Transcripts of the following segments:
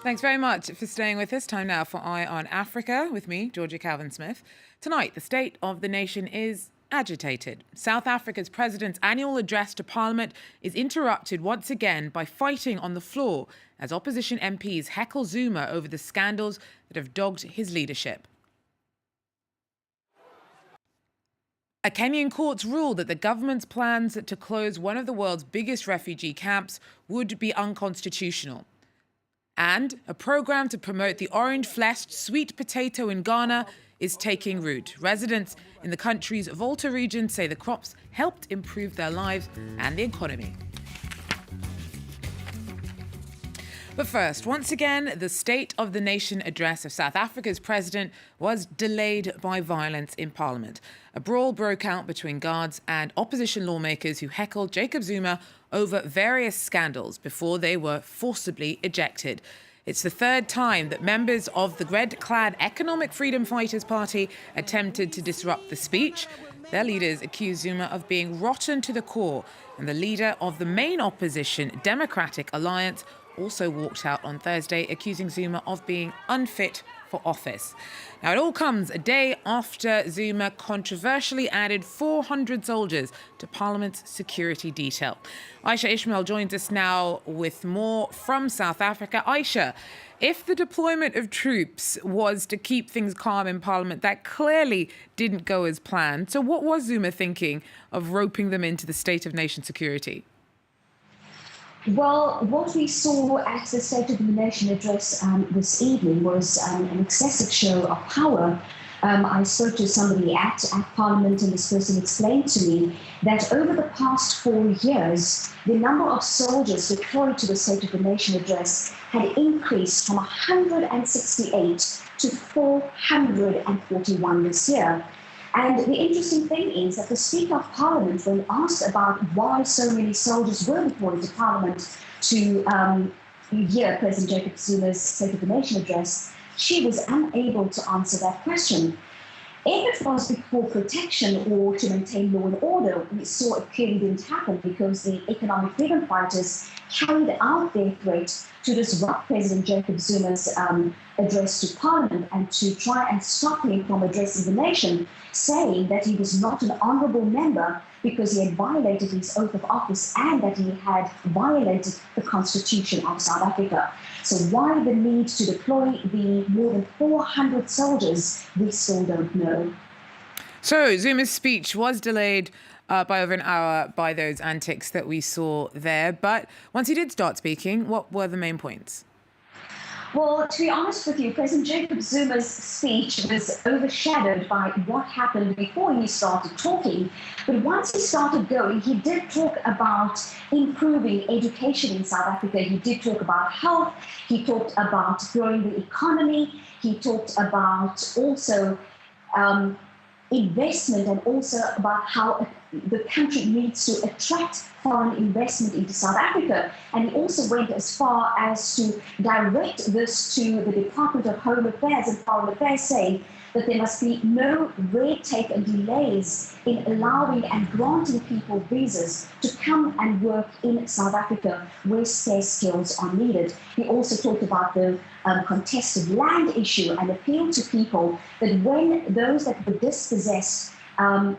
Thanks very much for staying with us. Time now for Eye on Africa with me, Georgia Calvin-Smith. Tonight, the state of the nation is agitated. South Africa's president's annual address to Parliament is interrupted once again by fighting on the floor as opposition MPs heckle Zuma over the scandals that have dogged his leadership. A Kenyan court's ruled that the government's plans to close one of the world's biggest refugee camps would be unconstitutional. And a program to promote the orange-fleshed sweet potato in Ghana is taking root. Residents in the country's Volta region say the crops helped improve their lives and the economy. But first, once again, the State of the Nation address of South Africa's president was delayed by violence in Parliament. A brawl broke out between guards and opposition lawmakers who heckled Jacob Zuma over various scandals before they were forcibly ejected. It's the third time that members of the red-clad Economic Freedom Fighters Party attempted to disrupt the speech. Their leaders accused Zuma of being rotten to the core, and the leader of the main opposition, Democratic Alliance, also walked out on Thursday, accusing Zuma of being unfit for office. Now, it all comes a day after Zuma controversially added 400 soldiers to Parliament's security detail. Aisha Ishmael joins us now with more from South Africa. Aisha, if the deployment of troops was to keep things calm in Parliament, that clearly didn't go as planned. So what was Zuma thinking of roping them into the State of Nation security? Well, what we saw at the State of the Nation address this evening was an excessive show of power. I spoke to somebody at Parliament, and this person explained to me that over the past 4 years, the number of soldiers deployed to the State of the Nation address had increased from 168 to 441 this year. And the interesting thing is that the Speaker of Parliament, when asked about why so many soldiers were deployed to Parliament to hear President Jacob Zuma's State of the Nation address, she was unable to answer that question. If it was for protection or to maintain law and order, we saw it clearly didn't happen because the economic freedom fighters carried out their threat to disrupt President Jacob Zuma's address to Parliament and to try and stop him from addressing the nation, saying that he was not an honourable member because he had violated his oath of office and that he had violated the Constitution of South Africa. So why the need to deploy the more than 400 soldiers, we still don't know. So Zuma's speech was delayed by over an hour by those antics that we saw there. But once he did start speaking, what were the main points? Well, to be honest with you, President Jacob Zuma's speech was overshadowed by what happened before he started talking. But once he started going, he did talk about improving education in South Africa. He did talk about health. He talked about growing the economy. He talked about also investment and also about how the country needs to attract foreign investment into South Africa. And he also went as far as to direct this to the Department of Home Affairs and Foreign Affairs, saying that there must be no red tape and delays in allowing and granting people visas to come and work in South Africa where their skills are needed. He also talked about the contested land issue and appealed to people that when those that were dispossessed,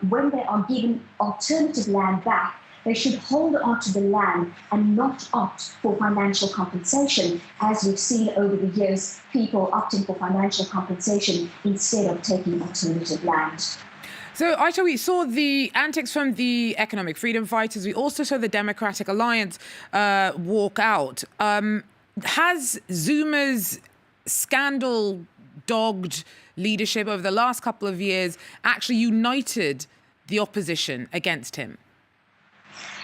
when they are given alternative land back, they should hold on to the land and not opt for financial compensation, as we've seen over the years, people opting for financial compensation instead of taking alternative land. So, Aisha, we saw the antics from the economic freedom fighters. We also saw the Democratic Alliance walk out. Has Zuma's scandal-dogged leadership over the last couple of years actually united the opposition against him?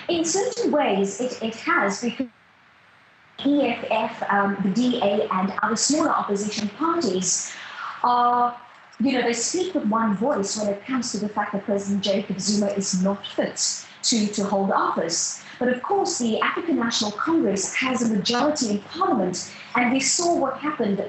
In certain ways, it has, because EFF, the DA, and other smaller opposition parties are, they speak with one voice when it comes to the fact that President Jacob Zuma is not fit to hold office. But of course, the African National Congress has a majority in parliament, and we saw what happened.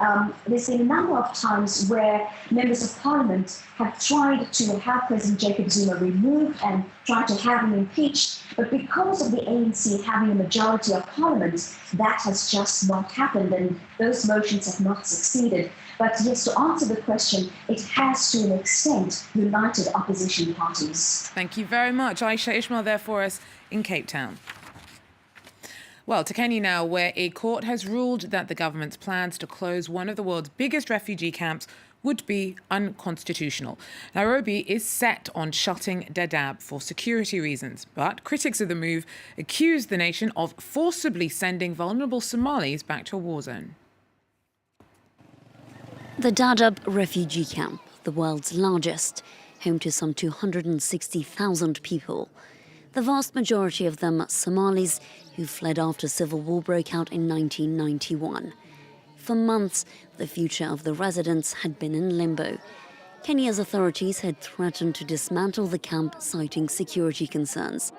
There's been a number of times where members of parliament have tried to have President Jacob Zuma removed and tried to have him impeached. But because of the ANC having a majority of parliament, that has just not happened, and those motions have not succeeded. But yes, to answer the question, it has to an extent united opposition parties. Thank you very much. Aisha Ishmael there for us in Cape Town. Well, to Kenya now, where a court has ruled that the government's plans to close one of the world's biggest refugee camps would be unconstitutional. Nairobi is set on shutting Dadaab for security reasons, but critics of the move accuse the nation of forcibly sending vulnerable Somalis back to a war zone. The Dadaab refugee camp, the world's largest, home to some 260,000 people. The vast majority of them Somalis who fled after civil war broke out in 1991. For months, the future of the residents had been in limbo. Kenya's authorities had threatened to dismantle the camp, citing security concerns.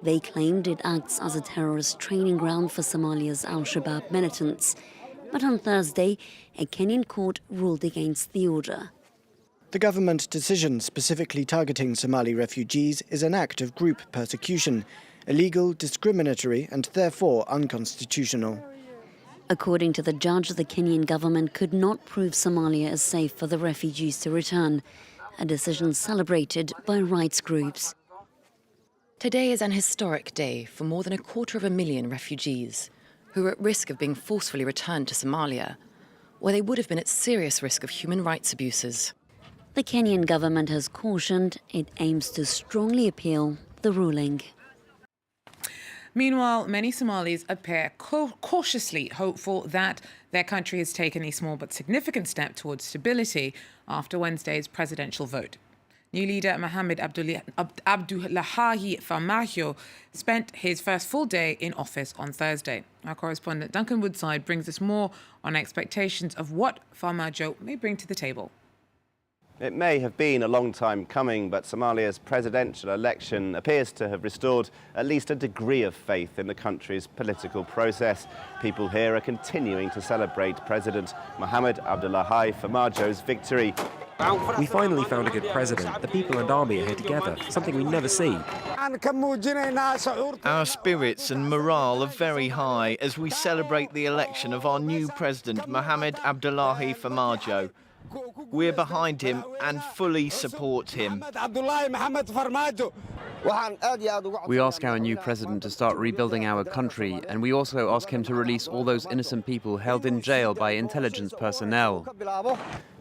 They claimed it acts as a terrorist training ground for Somalia's al-Shabaab militants. But on Thursday, a Kenyan court ruled against the order. The government decision specifically targeting Somali refugees is an act of group persecution, illegal, discriminatory and therefore unconstitutional. According to the judge, the Kenyan government could not prove Somalia is safe for the refugees to return, a decision celebrated by rights groups. Today is an historic day for more than 250,000 refugees who are at risk of being forcefully returned to Somalia, where they would have been at serious risk of human rights abuses. The Kenyan government has cautioned it aims to strongly appeal the ruling. Meanwhile, many Somalis appear cautiously hopeful that their country has taken a small but significant step towards stability after Wednesday's presidential vote. New leader Mohamed Abdullahi Farmajo spent his first full day in office on Thursday. Our correspondent Duncan Woodside brings us more on expectations of what Farmajo may bring to the table. It may have been a long time coming, but Somalia's presidential election appears to have restored at least a degree of faith in the country's political process. People here are continuing to celebrate President Mohamed Abdullahi Farmajo's victory. We finally found a good president. The people and army are here together, something we never see. Our spirits and morale are very high as we celebrate the election of our new president, Mohamed Abdullahi Farmajo. We're behind him and fully support him. We ask our new president to start rebuilding our country, and we also ask him to release all those innocent people held in jail by intelligence personnel.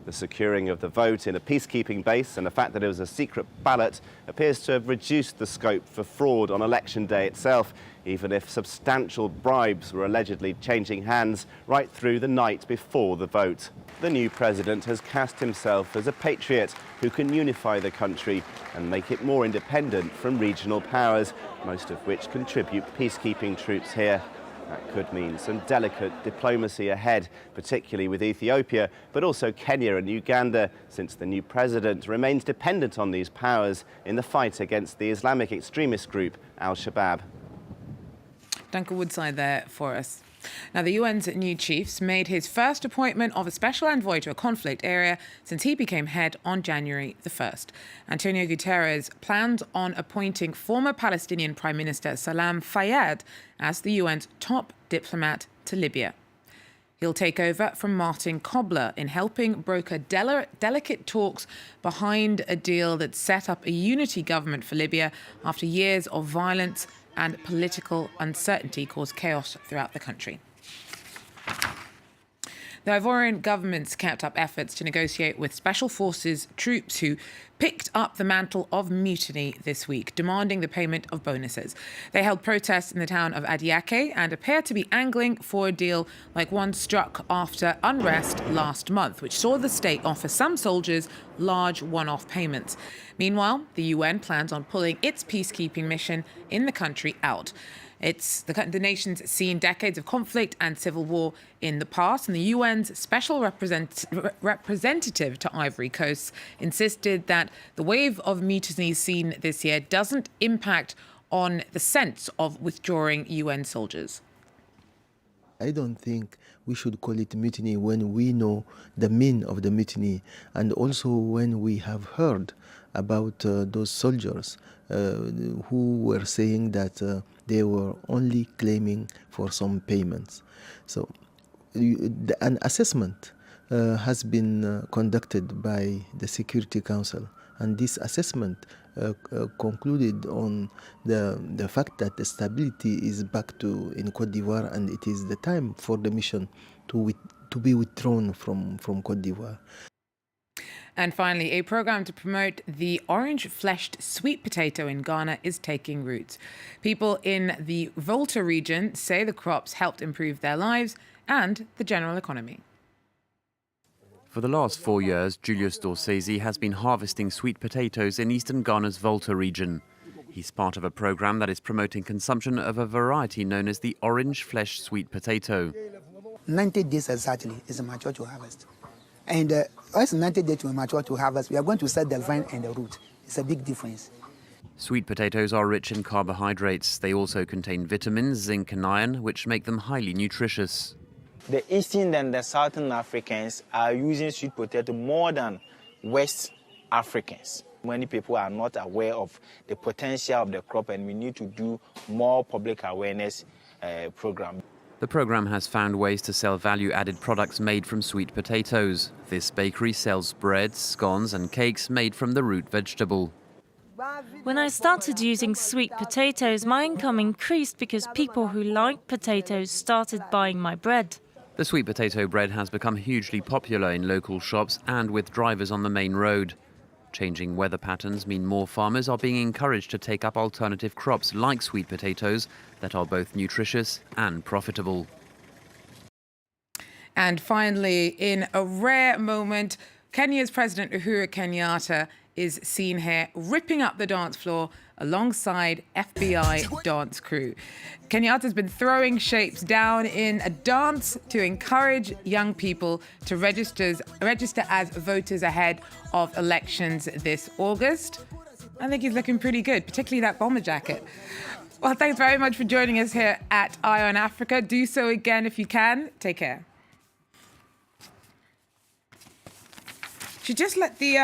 The securing of the vote in a peacekeeping base and the fact that it was a secret ballot appears to have reduced the scope for fraud on election day itself, even if substantial bribes were allegedly changing hands right through the night before the vote. The new president has cast himself as a patriot who can unify the country and make it more independent from regional powers, most of which contribute peacekeeping troops here. That could mean some delicate diplomacy ahead, particularly with Ethiopia, but also Kenya and Uganda, since the new president remains dependent on these powers in the fight against the Islamic extremist group al-Shabaab. Duncan Woodside there for us. Now, the UN's new chief made his first appointment of a special envoy to a conflict area since he became head on January the 1st. Antonio Guterres plans on appointing former Palestinian Prime Minister Salam Fayyad as the UN's top diplomat to Libya. He'll take over from Martin Kobler in helping broker delicate talks behind a deal that set up a unity government for Libya after years of violence and political uncertainty caused chaos throughout the country. The Ivorian government's kept up efforts to negotiate with special forces troops who picked up the mantle of mutiny this week, demanding the payment of bonuses. They held protests in the town of Adiake and appear to be angling for a deal like one struck after unrest last month, which saw the state offer some soldiers large one-off payments. Meanwhile, the UN plans on pulling its peacekeeping mission in the country out. It's the nation's seen decades of conflict and civil war in the past, and the UN's special representative to Ivory Coast insisted that the wave of mutinies seen this year doesn't impact on the sense of withdrawing UN soldiers. I don't think we should call it mutiny when we know the meaning of the mutiny, and also when we have heard about those soldiers who were saying that they were only claiming for some payments. So an assessment has been conducted by the Security Council, and this assessment concluded on the fact that the stability is back to in Côte d'Ivoire, and it is the time for the mission to be withdrawn from Côte d'Ivoire. And finally, a program to promote the orange-fleshed sweet potato in Ghana is taking root. People in the Volta region say the crops helped improve their lives and the general economy. For the last 4 years, Julius Dorsesi has been harvesting sweet potatoes in eastern Ghana's Volta region. He's part of a program that is promoting consumption of a variety known as the orange-fleshed sweet potato. 90 days exactly is mature to harvest. And once 90 days to mature to harvest, we are going to set the vine and the root. It's a big difference. Sweet potatoes are rich in carbohydrates. They also contain vitamins, zinc and iron, which make them highly nutritious. The Eastern and the Southern Africans are using sweet potato more than West Africans. Many people are not aware of the potential of the crop, and we need to do more public awareness program. The program has found ways to sell value-added products made from sweet potatoes. This bakery sells breads, scones and cakes made from the root vegetable. When I started using sweet potatoes, my income increased because people who like potatoes started buying my bread. The sweet potato bread has become hugely popular in local shops and with drivers on the main road. Changing weather patterns mean more farmers are being encouraged to take up alternative crops like sweet potatoes that are both nutritious and profitable. And finally, in a rare moment, Kenya's President Uhuru Kenyatta is seen here ripping up the dance floor alongside FBI dance crew. Kenyatta's been throwing shapes down in a dance to encourage young people to register as voters ahead of elections this August. I think he's looking pretty good, particularly that bomber jacket. Well, thanks very much for joining us here at Eye on Africa. Do so again if you can. Take care. Should just let the